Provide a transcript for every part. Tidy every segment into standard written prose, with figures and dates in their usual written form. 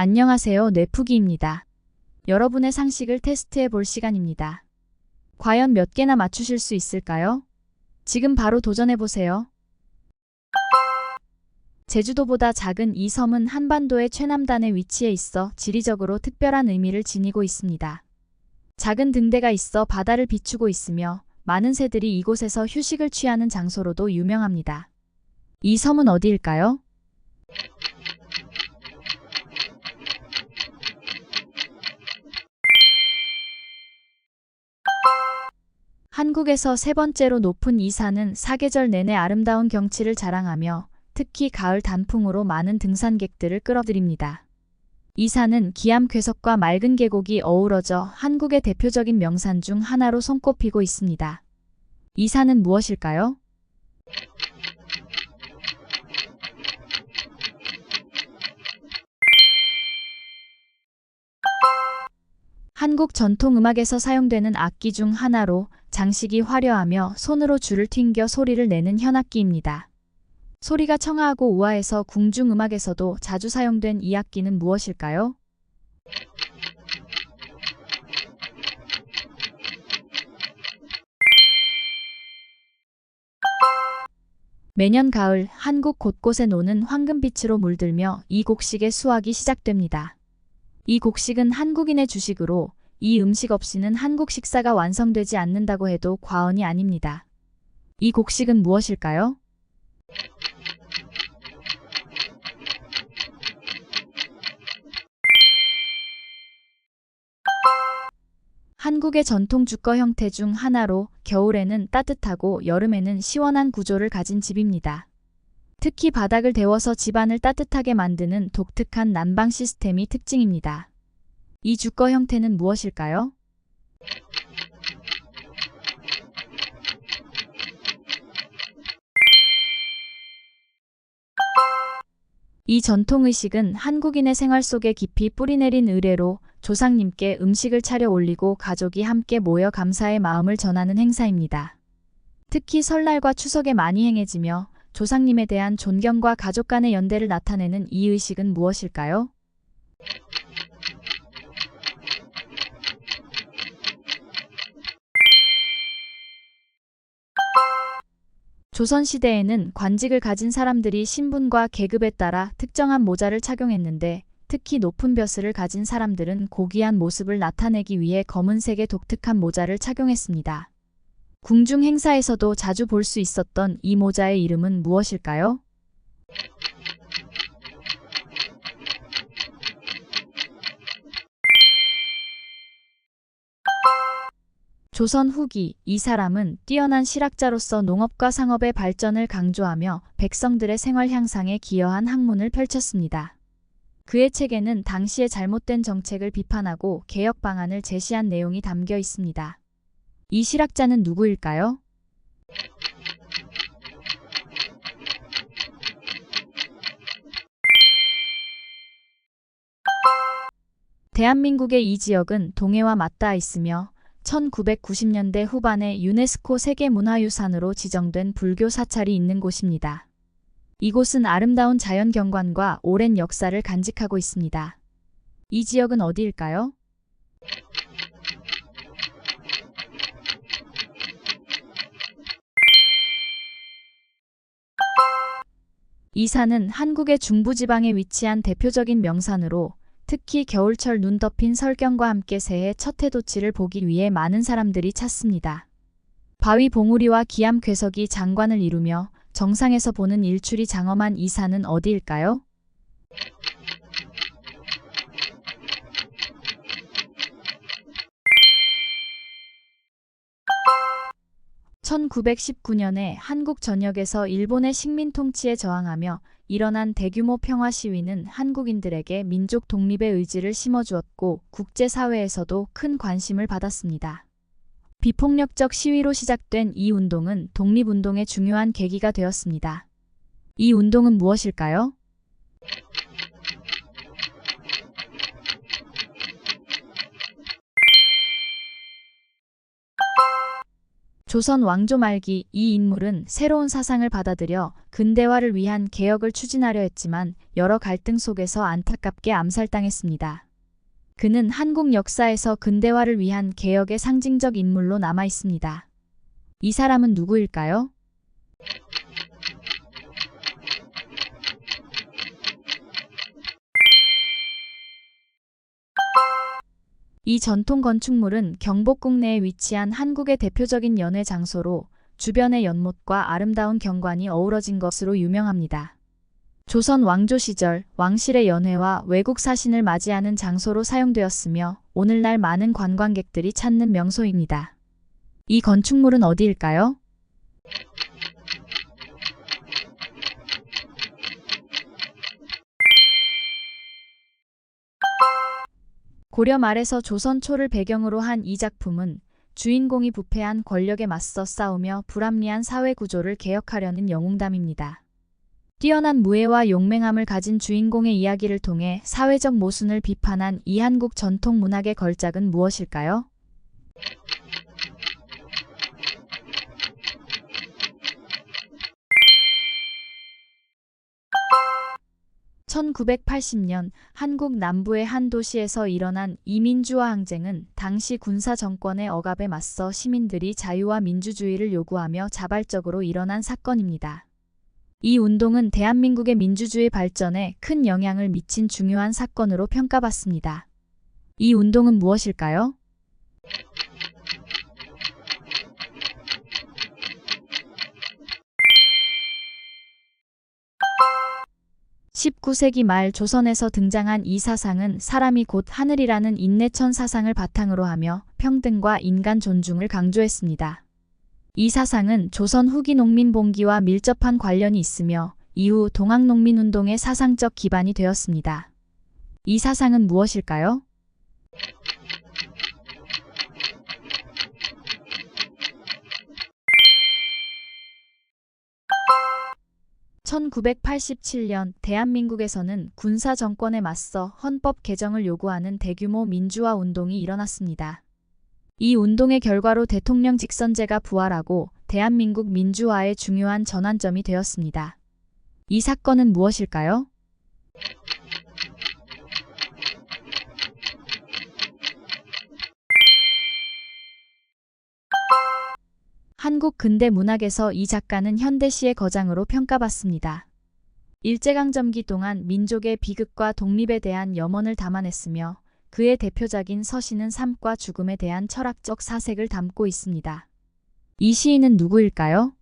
안녕하세요. 뇌푸기입니다. 여러분의 상식을 테스트해 볼 시간입니다. 과연 몇 개나 맞추실 수 있을까요? 지금 바로 도전해 보세요. 제주도보다 작은 이 섬은 한반도의 최남단에 위치해 있어 지리적으로 특별한 의미를 지니고 있습니다. 작은 등대가 있어 바다를 비추고 있으며 많은 새들이 이곳에서 휴식을 취하는 장소로도 유명합니다. 이 섬은 어디일까요? 한국에서 세 번째로 높은 이 산은 사계절 내내 아름다운 경치를 자랑하며 특히 가을 단풍으로 많은 등산객들을 끌어들입니다. 이 산은 기암 괴석과 맑은 계곡이 어우러져 한국의 대표적인 명산 중 하나로 손꼽히고 있습니다. 이 산은 무엇일까요? 한국 전통 음악에서 사용되는 악기 중 하나로 장식이 화려하며 손으로 줄을 튕겨 소리를 내는 현악기입니다. 소리가 청아하고 우아해서 궁중음악에서도 자주 사용된 이 악기는 무엇일까요? 매년 가을 한국 곳곳에 노는 황금빛으로 물들며 이 곡식의 수확이 시작됩니다. 이 곡식은 한국인의 주식으로 이 음식 없이는 한국 식사가 완성되지 않는다고 해도 과언이 아닙니다. 이 곡식은 무엇일까요? 한국의 전통 주거 형태 중 하나로 겨울에는 따뜻하고 여름에는 시원한 구조를 가진 집입니다. 특히 바닥을 데워서 집안을 따뜻하게 만드는 독특한 난방 시스템이 특징입니다. 이 주거 형태는 무엇일까요? 이 전통의식은 한국인의 생활 속에 깊이 뿌리내린 의례로 조상님께 음식을 차려 올리고 가족이 함께 모여 감사의 마음을 전하는 행사입니다. 특히 설날과 추석에 많이 행해지며 조상님에 대한 존경과 가족 간의 연대를 나타내는 이 의식은 무엇일까요? 조선시대에는 관직을 가진 사람들이 신분과 계급에 따라 특정한 모자를 착용했는데 특히 높은 벼슬을 가진 사람들은 고귀한 모습을 나타내기 위해 검은색의 독특한 모자를 착용했습니다. 궁중 행사에서도 자주 볼 수 있었던 이 모자의 이름은 무엇일까요? 조선 후기 이 사람은 뛰어난 실학자로서 농업과 상업의 발전을 강조하며 백성들의 생활 향상에 기여한 학문을 펼쳤습니다. 그의 책에는 당시의 잘못된 정책을 비판하고 개혁 방안을 제시한 내용이 담겨 있습니다. 이 실학자는 누구일까요? 대한민국의 이 지역은 동해와 맞닿아 있으며 1990년대 후반에 유네스코 세계문화유산으로 지정된 불교 사찰이 있는 곳입니다. 이곳은 아름다운 자연 경관과 오랜 역사를 간직하고 있습니다. 이 지역은 어디일까요? 이 산은 한국의 중부지방에 위치한 대표적인 명산으로 특히 겨울철 눈 덮인 설경과 함께 새해 첫 해돋이를 보기 위해 많은 사람들이 찾습니다. 바위 봉우리와 기암 괴석이 장관을 이루며 정상에서 보는 일출이 장엄한 이 산은 어디일까요? (1919년에) 한국 전역에서 일본의 식민 통치에 저항하며 일어난 대규모 평화 시위는 한국인들에게 민족 독립의 의지를 심어주었고 국제사회에서도 큰 관심을 받았습니다. 비폭력적 시위로 시작된 이 운동은 독립운동의 중요한 계기가 되었습니다. 이 운동은 무엇일까요? 조선 왕조 말기 이 인물은 새로운 사상을 받아들여 근대화를 위한 개혁을 추진하려 했지만 여러 갈등 속에서 안타깝게 암살당했습니다. 그는 한국 역사에서 근대화를 위한 개혁의 상징적 인물로 남아 있습니다. 이 사람은 누구일까요? 이 전통 건축물은 경복궁 내에 위치한 한국의 대표적인 연회 장소로 주변의 연못과 아름다운 경관이 어우러진 것으로 유명합니다. 조선 왕조 시절 왕실의 연회와 외국 사신을 맞이하는 장소로 사용되었으며 오늘날 많은 관광객들이 찾는 명소입니다. 이 건축물은 어디일까요? 고려 말에서 조선 초를 배경으로 한 이 작품은 주인공이 부패한 권력에 맞서 싸우며 불합리한 사회 구조를 개혁하려는 영웅담입니다. 뛰어난 무예와 용맹함을 가진 주인공의 이야기를 통해 사회적 모순을 비판한 이 한국 전통 문학의 걸작은 무엇일까요? 1980년 한국 남부의 한 도시에서 일어난 이민주화 항쟁은 당시 군사 정권의 억압에 맞서 시민들이 자유와 민주주의를 요구하며 자발적으로 일어난 사건입니다. 이 운동은 대한민국의 민주주의 발전에 큰 영향을 미친 중요한 사건으로 평가받습니다. 이 운동은 무엇일까요? 19세기 말 조선에서 등장한 이 사상은 사람이 곧 하늘이라는 인내천 사상을 바탕으로 하며 평등과 인간 존중을 강조했습니다. 이 사상은 조선 후기 농민봉기와 밀접한 관련이 있으며 이후 동학농민운동의 사상적 기반이 되었습니다. 이 사상은 무엇일까요? 1987년 대한민국에서는 군사 정권에 맞서 헌법 개정을 요구하는 대규모 민주화 운동이 일어났습니다. 이 운동의 결과로 대통령 직선제가 부활하고 대한민국 민주화의 중요한 전환점이 되었습니다. 이 사건은 무엇일까요? '한국 근대 문학에서 이 작가는 현대시의 거장으로 평가받습니다. 일제강점기 동안 민족의 비극과 독립에 대한 염원을 담아냈으며 그의 대표작인 서시는 삶과 죽음에 대한 철학적 사색을 담고 있습니다. 이 시인은 누구일까요?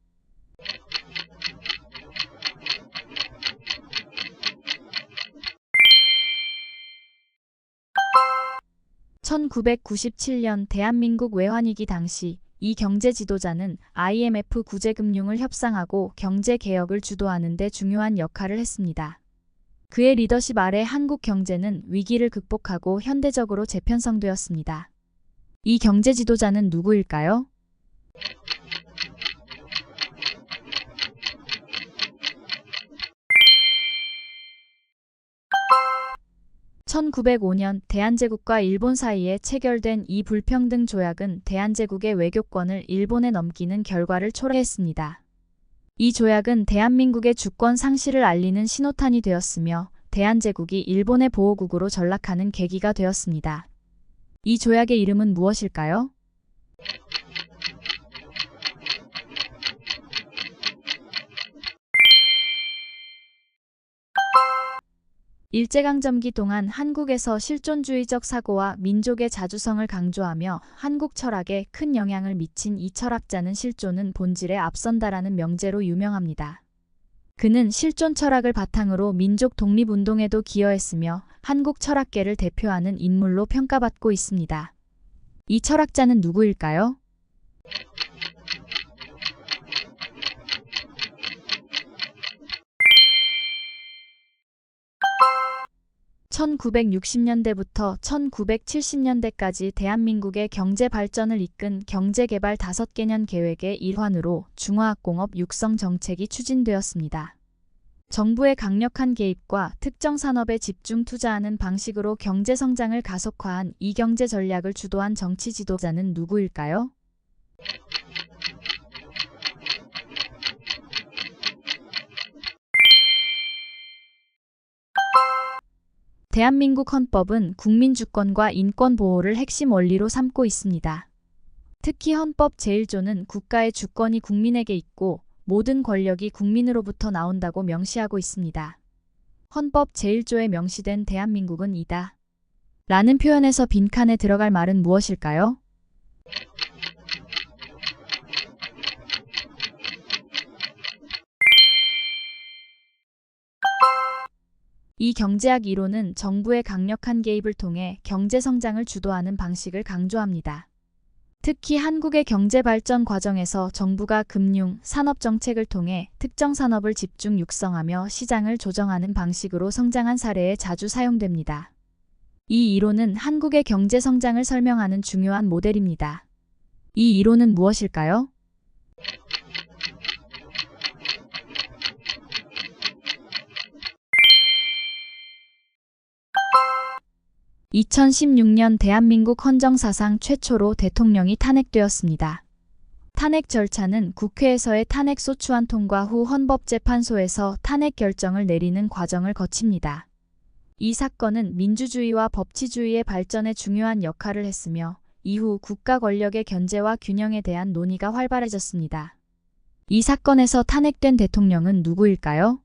1997년 대한민국 외환위기 당시 이 경제 지도자는 IMF 구제금융을 협상하고 경제개혁을 주도하는 데 중요한 역할을 했습니다. 그의 리더십 아래 한국 경제는 위기를 극복하고 현대적으로 재편성되었습니다. 이 경제 지도자는 누구일까요? 1905년 대한제국과 일본 사이에 체결된 이 불평등 조약은 대한제국의 외교권을 일본에 넘기는 결과를 초래했습니다. 이 조약은 대한민국의 주권 상실을 알리는 신호탄이 되었으며 대한제국이 일본의 보호국으로 전락하는 계기가 되었습니다. 이 조약의 이름은 무엇일까요? '일제강점기 동안 한국에서 실존주의적 사고와 민족의 자주성을 강조하며 한국 철학에 큰 영향을 미친 이 철학자는 실존은 본질에 앞선다라는 명제로 유명합니다. 그는 실존 철학을 바탕으로 민족 독립운동에도 기여했으며 한국 철학계를 대표하는 인물로 평가받고 있습니다. 이 철학자는 누구일까요? 1960년대부터 1970년대까지 대한민국의 경제 발전을 이끈 경제개발 5개년 계획의 일환으로 중화학공업 육성 정책이 추진되었습니다. 정부의 강력한 개입과 특정 산업에 집중 투자하는 방식으로 경제 성장을 가속화한 이 경제 전략을 주도한 정치 지도자는 누구일까요? 대한민국 헌법은 국민 주권과 인권 보호를 핵심 원리로 삼고 있습니다. 특히 헌법 제1조는 국가의 주권이 국민에게 있고 모든 권력이 국민으로부터 나온다고 명시하고 있습니다. 헌법 제1조에 명시된 대한민국은 이다. 라는 표현에서 빈칸에 들어갈 말은 무엇일까요? 이 경제학 이론은 정부의 강력한 개입을 통해 경제 성장을 주도하는 방식을 강조합니다. 특히 한국의 경제 발전 과정에서 정부가 금융, 산업 정책을 통해 특정 산업을 집중 육성하며 시장을 조정하는 방식으로 성장한 사례에 자주 사용됩니다. 이 이론은 한국의 경제 성장을 설명하는 중요한 모델입니다. 이 이론은 무엇일까요? (2016년) 대한민국 헌정사상 최초로 대통령이 탄핵되었습니다. 탄핵 절차는 국회에서의 탄핵소추안 통과 후 헌법재판소에서 탄핵 결정을 내리는 과정을 거칩니다. 이 사건은 민주주의와 법치주의의 발전에 중요한 역할을 했으며 이후 국가 권력의 견제와 균형에 대한 논의가 활발해졌습니다. 이 사건에서 탄핵된 대통령은 누구일까요?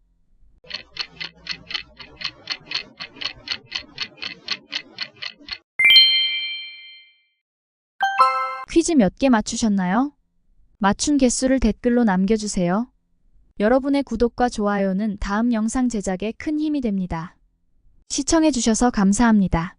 퀴즈 몇 개 맞추셨나요? 맞춘 개수를 댓글로 남겨주세요. 여러분의 구독과 좋아요는 다음 영상 제작에 큰 힘이 됩니다. 시청해주셔서 감사합니다.